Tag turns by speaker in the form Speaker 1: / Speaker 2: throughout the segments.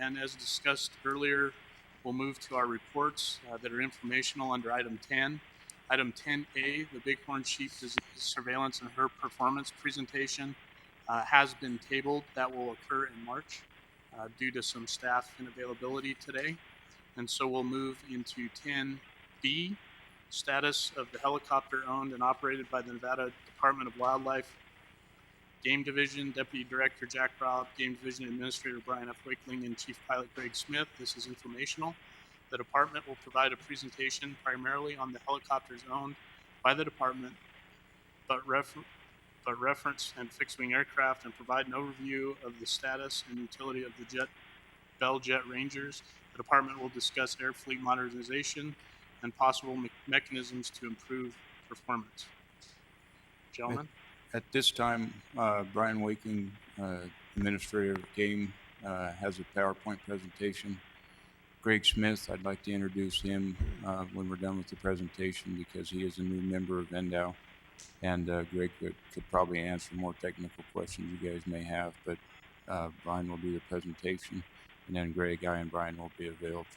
Speaker 1: And as discussed earlier, we'll move to our reports that are informational under item 10. Item 10A, the Bighorn Sheep Surveillance and Herd Performance presentation has been tabled. That will occur in March due to some staff unavailability today. And so we'll move into 10B, status of the helicopter owned and operated by the Nevada Department of Wildlife Game Division, Deputy Director Jack Robb, Game Division Administrator Brian F. Wakeling, and Chief Pilot Greg Smith. This is informational. The department will provide a presentation primarily on the helicopters owned by the department, but reference and fixed-wing aircraft, and provide an overview of the status and utility of the Bell Jet Rangers. The department will discuss air fleet modernization and possible mechanisms to improve performance. Gentlemen.
Speaker 2: At this time, Brian Wakeling, Administrator of Game, has a PowerPoint presentation. Greg Smith, I'd like to introduce him when we're done with the presentation because he is a new member of NDOW. And Greg could probably answer more technical questions you guys may have, but Brian will do the presentation, and then Greg, I, and Brian will be available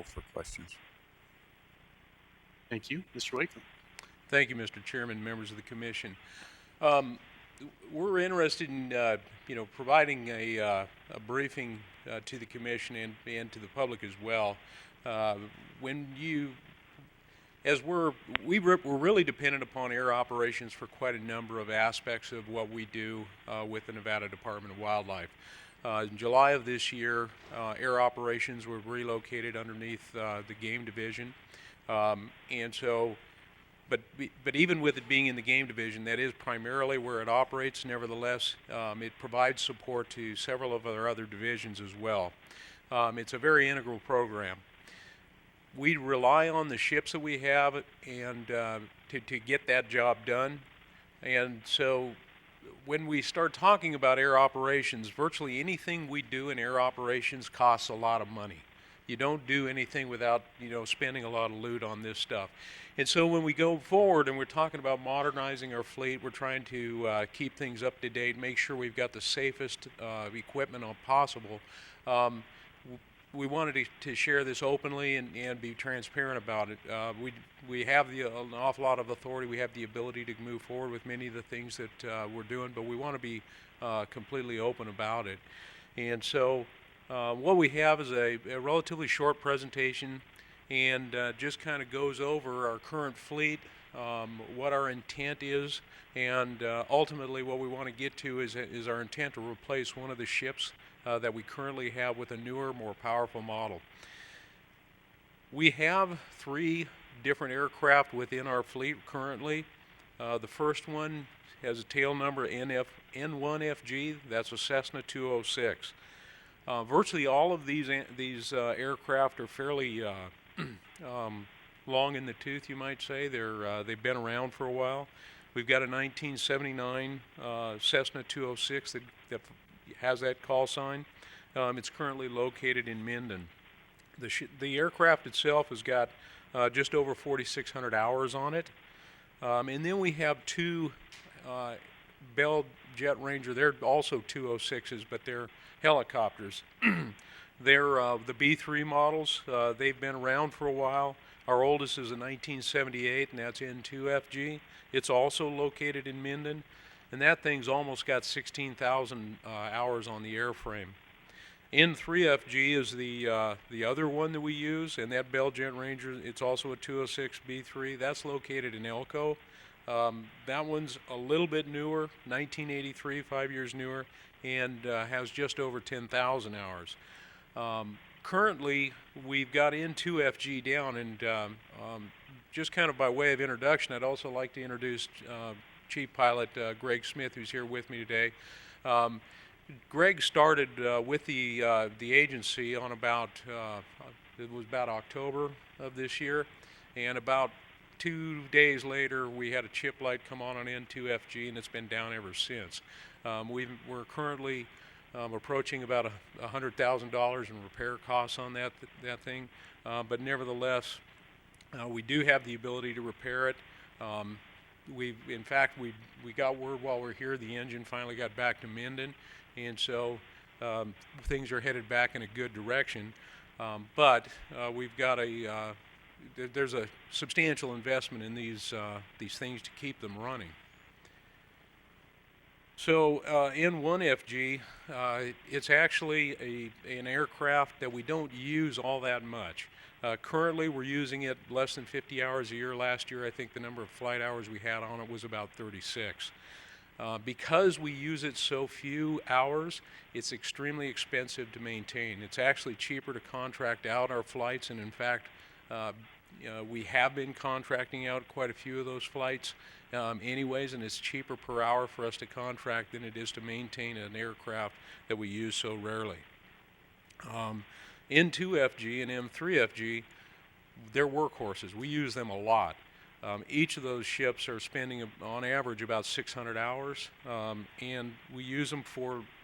Speaker 2: for questions.
Speaker 1: Thank you. Mr. Wakeling.
Speaker 3: Thank you, Mr. Chairman, members of the Commission. We're interested in, providing a briefing to the Commission and to the public as well. We're really dependent upon air operations for quite a number of aspects of what we do with the Nevada Department of Wildlife. In July of this year, air operations were relocated underneath the Game Division, But even with it being in the Game Division, that is primarily where it operates. Nevertheless, it provides support to several of our other divisions as well. It's a very integral program. We rely on the ships that we have and to get that job done. And so when we start talking about air operations, virtually anything we do in air operations costs a lot of money. You don't do anything without, spending a lot of loot on this stuff. And so when we go forward and we're talking about modernizing our fleet, we're trying to keep things up to date, make sure we've got the safest equipment possible. We wanted to share this openly and be transparent about it. We have an awful lot of authority. We have the ability to move forward with many of the things that we're doing, but we want to be completely open about it. And so what we have is a relatively short presentation, and just kind of goes over our current fleet, what our intent is, and ultimately what we want to get to is our intent to replace one of the ships that we currently have with a newer, more powerful model. We have 3 different aircraft within our fleet currently. The first one has a tail number N1FG. That's a Cessna 206. Virtually all of these aircraft are fairly long in the tooth, you might say. They've been around for a while. We've got a 1979 Cessna 206 that has that call sign. It's currently located in Minden. The aircraft itself has got just over 4,600 hours on it. And then we have 2 Bell Jet Ranger. They're also 206s, but they're helicopters. They're the B3 models. They've been around for a while. Our oldest is a 1978, and that's N2FG. It's also located in Minden, and that thing's almost got 16,000 hours on the airframe. N3FG is the other one that we use, and that Bell Jet Ranger, it's also a 206 B3. That's located in Elko. That one's a little bit newer, 1983, 5 years newer, and has just over 10,000 hours. Currently, we've got N2FG down, and just kind of by way of introduction, I'd also like to introduce Chief Pilot Greg Smith, who's here with me today. Greg started with the agency on it was about October of this year, and about 2 days later we had a chip light come on N2FG, and it's been down ever since. We're currently approaching about $100,000 in repair costs on that thing, but nevertheless we do have the ability to repair it. In fact, we got word while we're here the engine finally got back to Minden, and so things are headed back in a good direction. But we've got there's a substantial investment in these things to keep them running. So N1FG, it's actually an aircraft that we don't use all that much. Currently, we're using it less than 50 hours a year. Last year, I think the number of flight hours we had on it was about 36. Because we use it so few hours, it's extremely expensive to maintain. It's actually cheaper to contract out our flights, and in fact, we have been contracting out quite a few of those flights anyways, and it's cheaper per hour for us to contract than it is to maintain an aircraft that we use so rarely. N2FG and M3FG, they're workhorses. We use them a lot. Each of those ships are spending on average about 600 hours, and we use them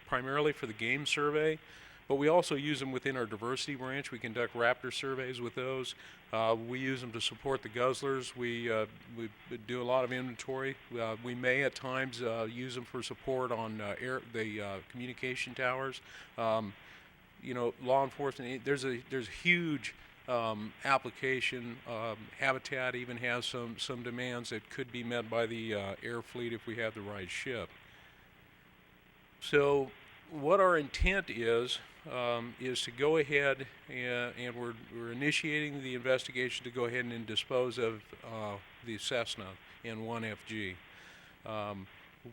Speaker 3: primarily for the game survey, but we also use them within our diversity branch. We conduct Raptor surveys with those. We use them to support the guzzlers. We do a lot of inventory. We may at times use them for support on the communication towers. Law enforcement. There's a huge application. Habitat even has some demands that could be met by the air fleet if we have the right ship. So what our intent is to go ahead and we're initiating the investigation to go ahead and dispose of the Cessna N1FG.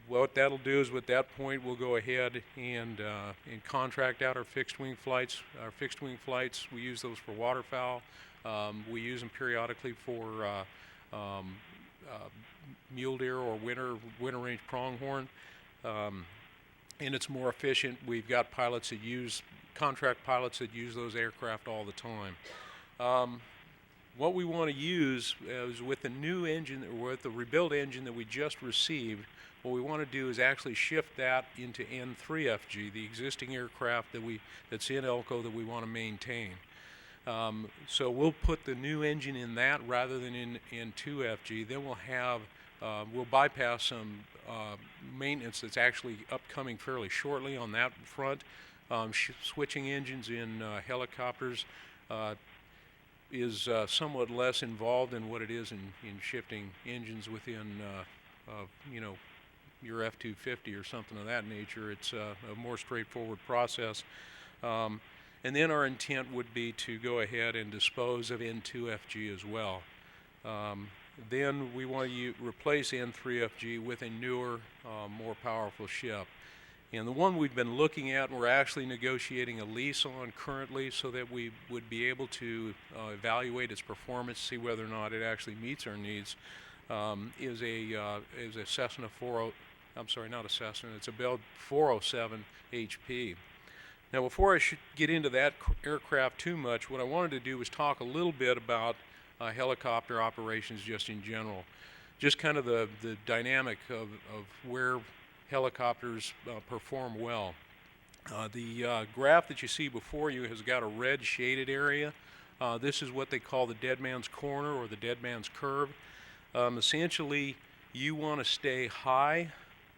Speaker 3: What that'll do is, at that point, we'll go ahead and contract out our fixed wing flights. Our fixed wing flights, we use those for waterfowl. We use them periodically for mule deer or winter range pronghorn. And it's more efficient. We've got contract pilots that use those aircraft all the time. What we want to use is with the new engine, or with the rebuilt engine that we just received, what we want to do is actually shift that into N3FG, the existing aircraft that's in Elko that we want to maintain. So we'll put the new engine in that rather than in N2FG. Then we'll bypass some maintenance that's actually upcoming fairly shortly on that front. Switching engines in helicopters is somewhat less involved than what it is in shifting engines within your F-250 or something of that nature. It's a more straightforward process. And then our intent would be to go ahead and dispose of N2FG as well. Then we want to replace N3FG with a newer, more powerful ship. And the one we've been looking at, and we're actually negotiating a lease on currently, so that we would be able to evaluate its performance, see whether or not it actually meets our needs, is a Cessna not a Cessna, it's a Bell 407 HP. Now, before I should get into that aircraft too much, what I wanted to do was talk a little bit about helicopter operations just in general. Just kind of the dynamic of where helicopters perform well. The graph that you see before you has got a red shaded area. This is what they call the dead man's corner or the dead man's curve. Essentially, you want to stay high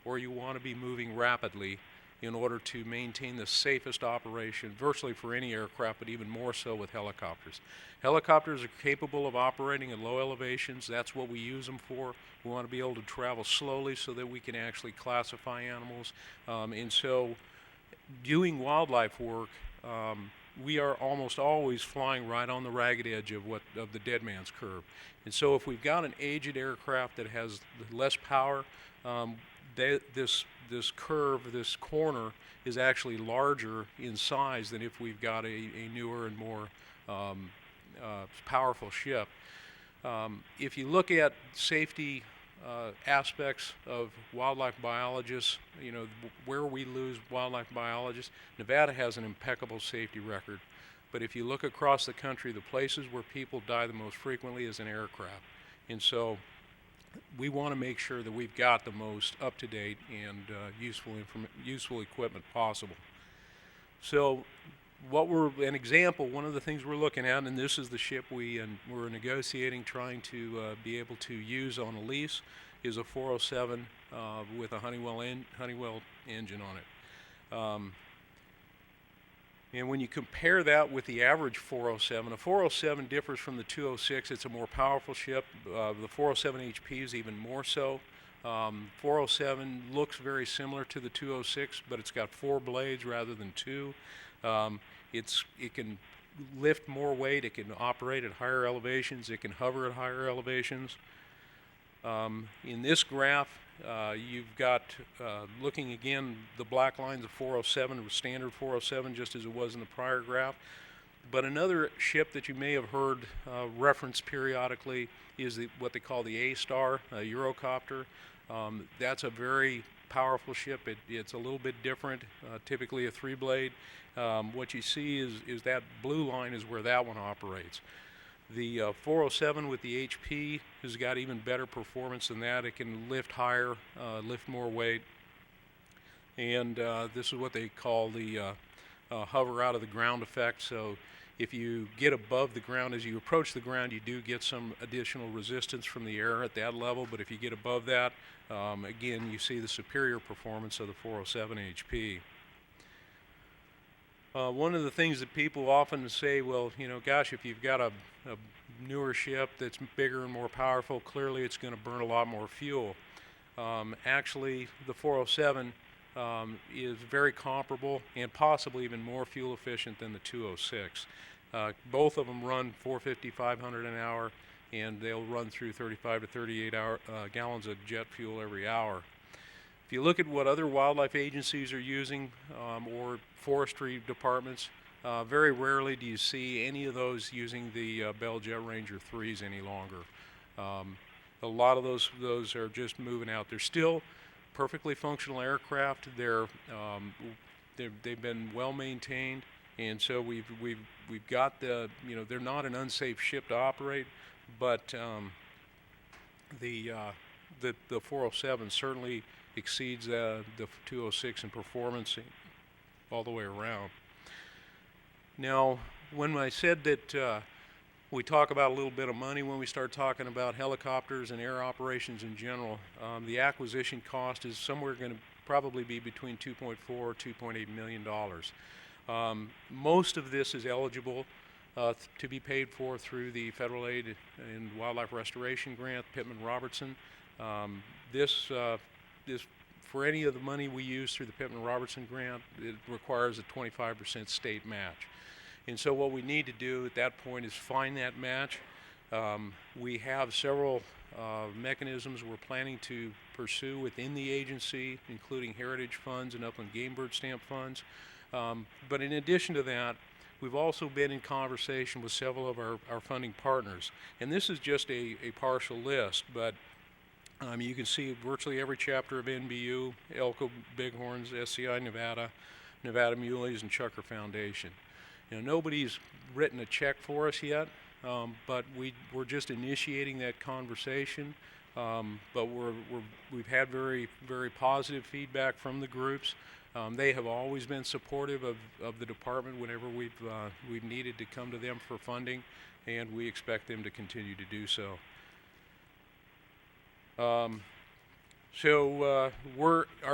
Speaker 3: or you want to be moving rapidly in order to maintain the safest operation virtually for any aircraft, but even more so with helicopters. Helicopters are capable of operating at low elevations. That's what we use them for. We want to be able to travel slowly so that we can actually classify animals. And so doing wildlife work, we are almost always flying right on the ragged edge of the dead man's curve. And so if we've got an aged aircraft that has less power, this curve, this corner, is actually larger in size than if we've got a newer and more powerful ship. If you look at safety aspects of wildlife biologists, where we lose wildlife biologists, Nevada has an impeccable safety record. But if you look across the country, the places where people die the most frequently is in aircraft. And so we want to make sure that we've got the most up-to-date and useful equipment possible. So an example, one of the things we're looking at, and this is the ship we're negotiating, trying to be able to use on a lease, is a 407 with a Honeywell engine on it. And when you compare that with the average 407, a 407 differs from the 206. It's a more powerful ship. The 407 HP is even more so. 407 looks very similar to the 206, but it's got 4 blades rather than 2. It can lift more weight. It can operate at higher elevations. It can hover at higher elevations. In this graph, you've got, looking again, the black lines of 407 was standard 407, just as it was in the prior graph. But another ship that you may have heard referenced periodically is what they call the A-Star, a Eurocopter. That's a very powerful ship. It's a little bit different, typically a 3-blade. What you see is that blue line is where that one operates. The 407 with the HP has got even better performance than that. It can lift higher, lift more weight. And this is what they call the hover out of the ground effect. So if you get above the ground, as you approach the ground, you do get some additional resistance from the air at that level. But if you get above that, again, you see the superior performance of the 407 HP. One of the things that people often say, well, you know, gosh, if you've got a newer ship that's bigger and more powerful, clearly it's going to burn a lot more fuel. Actually, the 407 is very comparable and possibly even more fuel efficient than the 206. Both of them run 450, 500 an hour, and they'll run through 35 to 38 gallons of jet fuel every hour. If you look at what other wildlife agencies are using or forestry departments, very rarely do you see any of those using the Bell Jet Ranger 3s any longer. A lot of those are just moving out. They're still perfectly functional aircraft. They've been well maintained, and so we've got the, you know, they're not an unsafe ship to operate, but the 407 certainly exceeds the 206 in performance all the way around. Now, when I said that we talk about a little bit of money when we start talking about helicopters and air operations in general, the acquisition cost is somewhere going to probably be between $2.4 or $2.8 million. Most of this is eligible to be paid for through the Federal Aid and Wildlife Restoration Grant, Pittman-Robertson. This for any of the money we use through the Pittman-Robertson grant, it requires a 25% state match. And so what we need to do at that point is find that match. We have several mechanisms we're planning to pursue within the agency, including heritage funds and upland game bird stamp funds. But in addition to that, we've also been in conversation with several of our funding partners. And this is just a partial list, but you can see virtually every chapter of NBU, Elko Bighorns, SCI Nevada, Nevada Muleys, and Chucker Foundation. You know, nobody's written a check for us yet, but we're just initiating that conversation. But we've had very, very positive feedback from the groups. They have always been supportive of the department whenever we've needed to come to them for funding, and we expect them to continue to do so. Our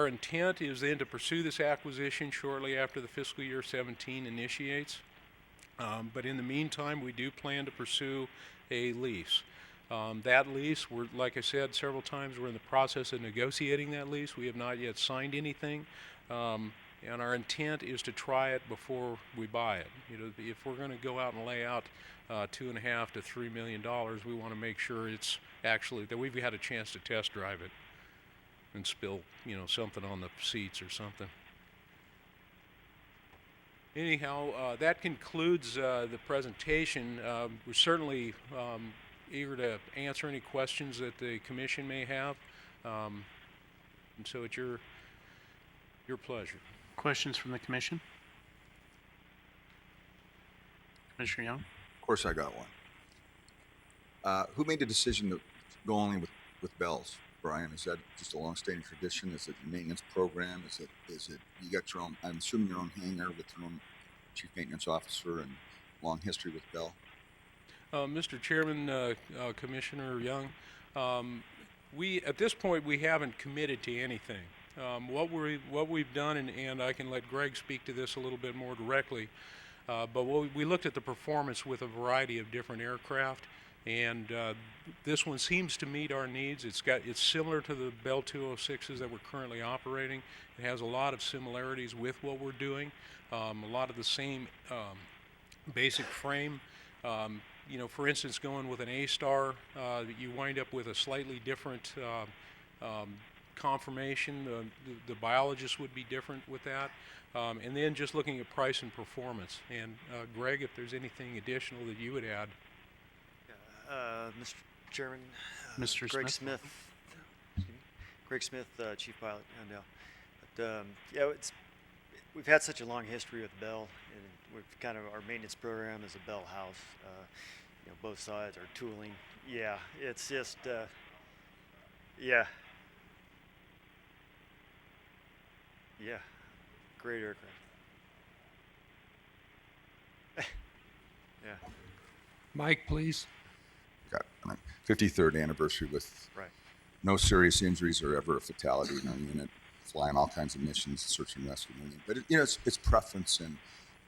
Speaker 3: intent is then to pursue this acquisition shortly after the fiscal year 17 initiates. But in the meantime, we do plan to pursue a lease. That lease, like I said several times, we're in the process of negotiating that lease. We have not yet signed anything. And our intent is to try it before we buy it. You know, if we're going to go out and lay out $2.5 to $3 million, we want to make sure it's actually that we've had a chance to test drive it and spill, you know, something on the seats or something. Anyhow, that concludes the presentation. We're certainly eager to answer any questions that the commission may have, and so it's your pleasure.
Speaker 1: Questions from the commission? Commissioner Young?
Speaker 4: Of course I got one. Who made the decision to go only with bells, Brian? Is that just a long-standing tradition? Is it a maintenance program? Is it you got your own, I'm assuming your own hangar with your own chief maintenance officer and long history with Bell?
Speaker 3: Mr. Chairman, Commissioner Young, at this point we haven't committed to anything. What we've done, and I can let Greg speak to this a little bit more directly, but we looked at the performance with a variety of different aircraft, and this one seems to meet our needs. It's similar to the Bell 206s that we're currently operating. It has a lot of similarities with what we're doing, a lot of the same basic frame. For instance, going with an A-Star, you wind up with a slightly different conformation. The biologists would be different with that. And then just looking at price and performance. And Greg, if there's anything additional that you would add.
Speaker 5: Mr. Chairman,
Speaker 1: Mr.
Speaker 5: Greg
Speaker 1: Smith.
Speaker 5: Smith, Greg Smith, Chief Pilot, Handel. But we've had such a long history with Bell, and we've kind of our maintenance program is a Bell house. Both sides are tooling. Yeah, it's just yeah, great aircraft. Yeah,
Speaker 6: Mike, please.
Speaker 4: Got 53rd anniversary with
Speaker 5: right.
Speaker 4: no serious injuries or ever a fatality in our unit, flying all kinds of missions, search and rescue. And everything. But it's preference,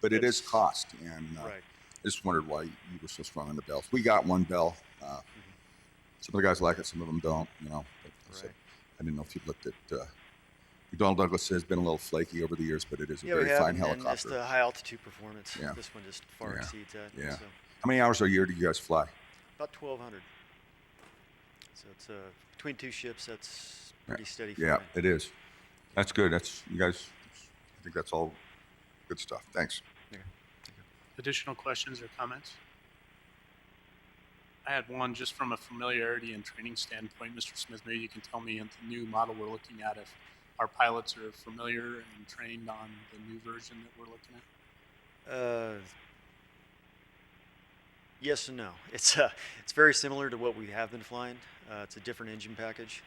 Speaker 4: but it is
Speaker 5: It's-
Speaker 4: cost. And
Speaker 5: Right.
Speaker 4: I just wondered why you were so strong on the bells. We got one bell. Some of the guys like it, some of them don't. But I said,
Speaker 5: Right.
Speaker 4: I didn't know if you'd looked at. McDonnell Douglas has been a little flaky over the years, but it is a
Speaker 5: Yeah,
Speaker 4: very
Speaker 5: we have,
Speaker 4: fine
Speaker 5: and
Speaker 4: helicopter.
Speaker 5: just the high altitude performance.
Speaker 4: Yeah.
Speaker 5: This one just far
Speaker 4: Yeah.
Speaker 5: exceeds that.
Speaker 4: Yeah.
Speaker 5: So
Speaker 4: How many hours a year do you guys fly?
Speaker 5: about 1,200. So it's between two ships. That's pretty steady.
Speaker 4: Yeah,
Speaker 5: flying.
Speaker 4: it is. That's good. That's you guys. I think that's all good stuff. Thanks.
Speaker 1: Additional questions or comments? I had one just from a familiarity and training standpoint. Mr. Smith, maybe you can tell me in the new model we're looking at if our pilots are familiar and trained on the new version that we're looking at.
Speaker 5: Yes and no. It's very similar to what we have been flying. It's a different engine package.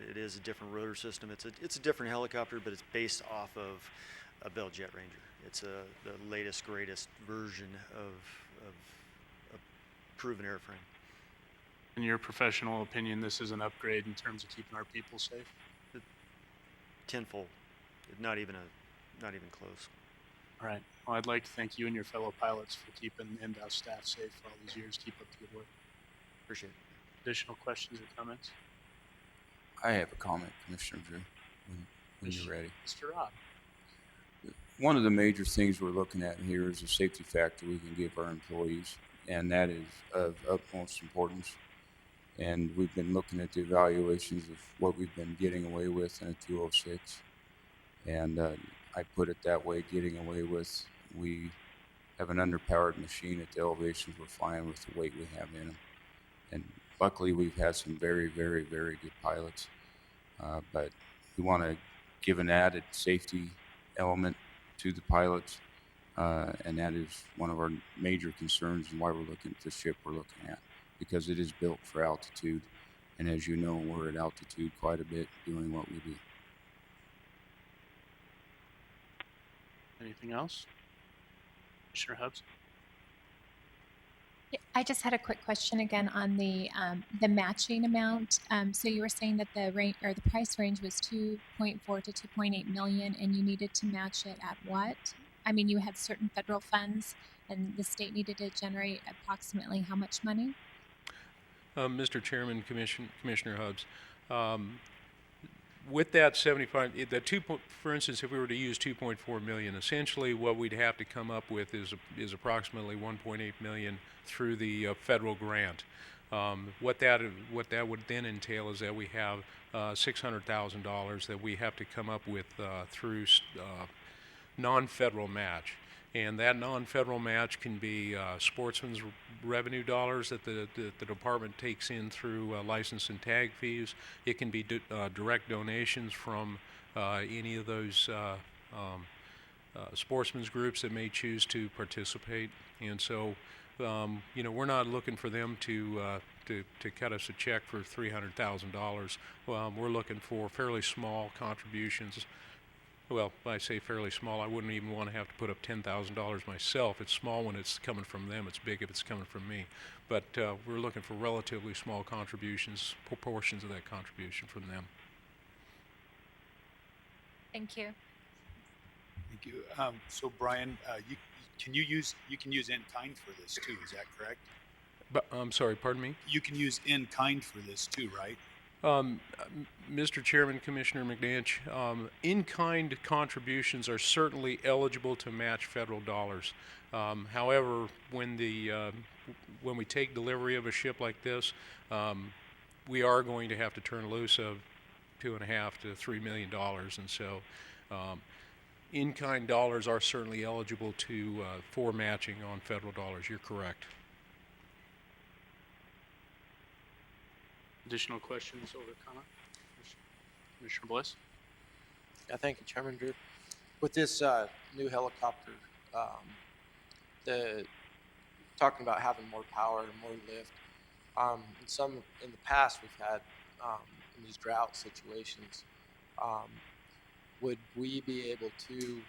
Speaker 5: It is a different rotor system. It's a different helicopter, but it's based off of a Bell Jet Ranger. It's the latest, greatest version of a proven airframe.
Speaker 1: In your professional opinion, this is an upgrade in terms of keeping our people safe?
Speaker 5: Tenfold. Not even close.
Speaker 1: All right. Well, I'd like to thank you and your fellow pilots for keeping NDOW staff safe for all these years. Keep up the good work.
Speaker 5: Appreciate it.
Speaker 1: Additional questions or comments?
Speaker 2: I have a comment, Commissioner Drew, when you're ready.
Speaker 1: Mr. Rob.
Speaker 2: One of the major things we're looking at here is a safety factor we can give our employees, and that is of utmost importance. And we've been looking at the evaluations of what we've been getting away with in a 206. And I put it that way, getting away with, we have an underpowered machine at the elevations we're flying with the weight we have in them. And luckily we've had some very, very, very good pilots. But we want to give an added safety element to the pilots. And that is one of our major concerns and why we're looking at the ship we're looking at, because it is built for altitude. And as you know, we're at altitude quite a bit doing what we do.
Speaker 1: Anything else? Commissioner Hubbs?
Speaker 7: Yeah, I just had a quick question again on the matching amount. So you were saying that the range or the price range was 2.4 to 2.8 million, and you needed to match it at what? I mean, you had certain federal funds, and the state needed to generate approximately how much money?
Speaker 3: Mr. Chairman, Commissioner Hubbs, with that 75, for instance, if we were to use 2.4 million, essentially what we'd have to come up with is approximately 1.8 million through the federal grant. What that would then entail is that we have $600,000 that we have to come up with through non-federal match. And that non-federal match can be sportsman's revenue dollars that the department takes in through license and tag fees. It can be direct donations from any of those sportsmen's groups that may choose to participate. And so, we're not looking for them to cut us a check for $300,000. We're looking for fairly small contributions. Well, I say fairly small. I wouldn't even want to have to put up $10,000 myself. It's small when it's coming from them. It's big if it's coming from me. But we're looking for relatively small contributions, proportions of that contribution from them.
Speaker 7: Thank you.
Speaker 8: Thank you. So Brian, you can use in kind for this too, is that correct?
Speaker 3: But I'm sorry, pardon me.
Speaker 8: You can use in kind for this too, right?
Speaker 3: Mr. Chairman, Commissioner McNinch, in-kind contributions are certainly eligible to match federal dollars. However, when we take delivery of a ship like this, we are going to have to turn loose of $2.5 to $3 million, and so in-kind dollars are certainly eligible for matching on federal dollars. You're correct.
Speaker 1: Additional questions or comment? Commissioner Bliss?
Speaker 9: Yeah, thank you, Chairman Drew. With this new helicopter, the talking about having more power and more lift. In the past, we've had in these drought situations. Would we be able to,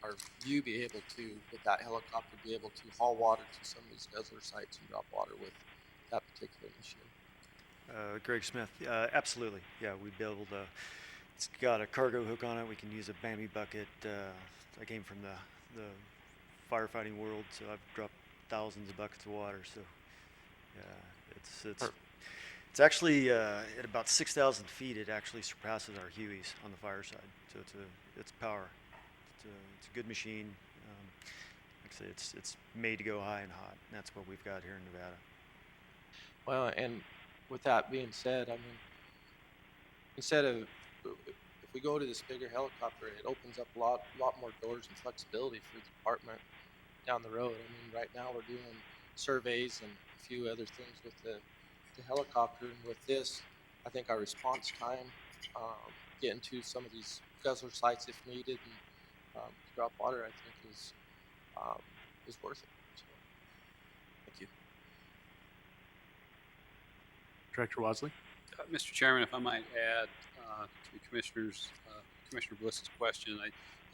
Speaker 9: or you be able to, with that helicopter, be able to haul water to some of these guzzler sites and drop water with that particular machine?
Speaker 5: Greg Smith, absolutely. Yeah, we'd be able to. It's got a cargo hook on it. We can use a Bambi bucket. I came from the firefighting world, so I've dropped thousands of buckets of water. So, it's actually at about 6,000 feet. It actually surpasses our Hueys on the fire side. So it's power. It's a good machine. Like I say, it's made to go high and hot. And that's what we've got here in Nevada.
Speaker 9: Well, and with that being said, I mean, instead of if we go to this bigger helicopter, it opens up a lot more doors and flexibility for the department down the road. I mean, right now we're doing surveys and a few other things with the helicopter, and with this, I think our response time, getting to some of these guzzler sites if needed, and to drop water, I think is worth it. So, thank you.
Speaker 1: Director Wasley?
Speaker 10: Mr. Chairman, if I might add to Commissioner Bliss's question, I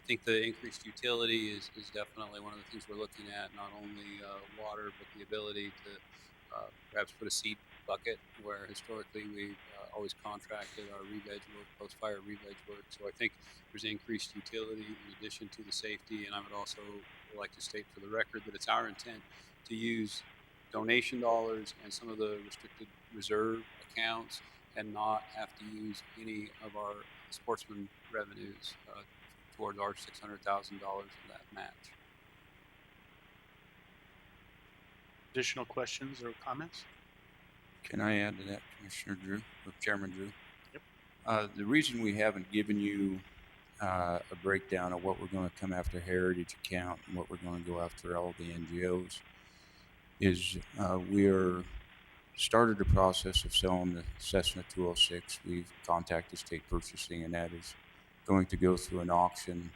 Speaker 10: think the increased utility is definitely one of the things we're looking at, not only water, but the ability to perhaps put a seed bucket where historically we always contracted our re-veg work, post-fire re-veg work. So I think there's increased utility in addition to the safety, and I would also like to state for the record that it's our intent to use donation dollars and some of the restricted reserve accounts and not have to use any of our sportsman revenues towards our $600,000 of that match.
Speaker 1: Additional questions or comments?
Speaker 2: Can I add to that, Commissioner Drew, or Chairman Drew?
Speaker 1: Yep.
Speaker 2: The reason we haven't given you a breakdown of what we're going to come after Heritage account and what we're going to go after all the NGOs is we are started the process of selling the Cessna 206. We've contacted state purchasing, and that is going to go through an auction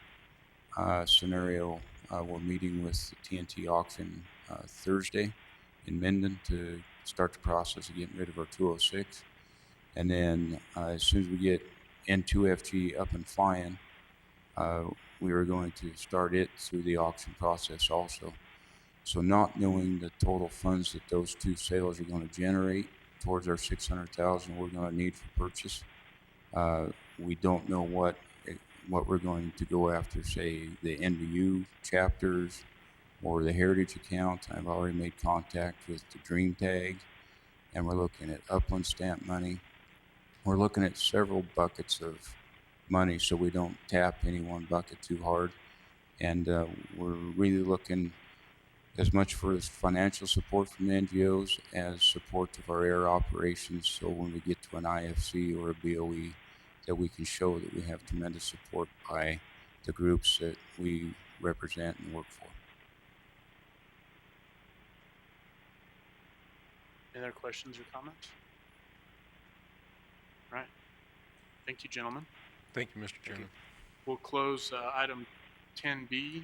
Speaker 2: scenario. We're meeting with the TNT auction Thursday in Minden to start the process of getting rid of our 206. And then as soon as we get N2FG up and flying, we are going to start it through the auction process also. So not knowing the total funds that those two sales are going to generate towards our $600,000 we're going to need for purchase, we don't know what we're going to go after, say the NVU chapters or the Heritage account. I've already made contact with the Dream Tag, and we're looking at Upland Stamp money. We're looking at several buckets of money so we don't tap any one bucket too hard. And we're really looking as much for financial support from the NGOs as support of our air operations, so when we get to an IFC or a BOE, that we can show that we have tremendous support by the groups that we represent and work for.
Speaker 1: Any other questions or comments? All right. Thank you, gentlemen.
Speaker 3: Thank you, Mr. Chairman.
Speaker 1: We'll close item 10B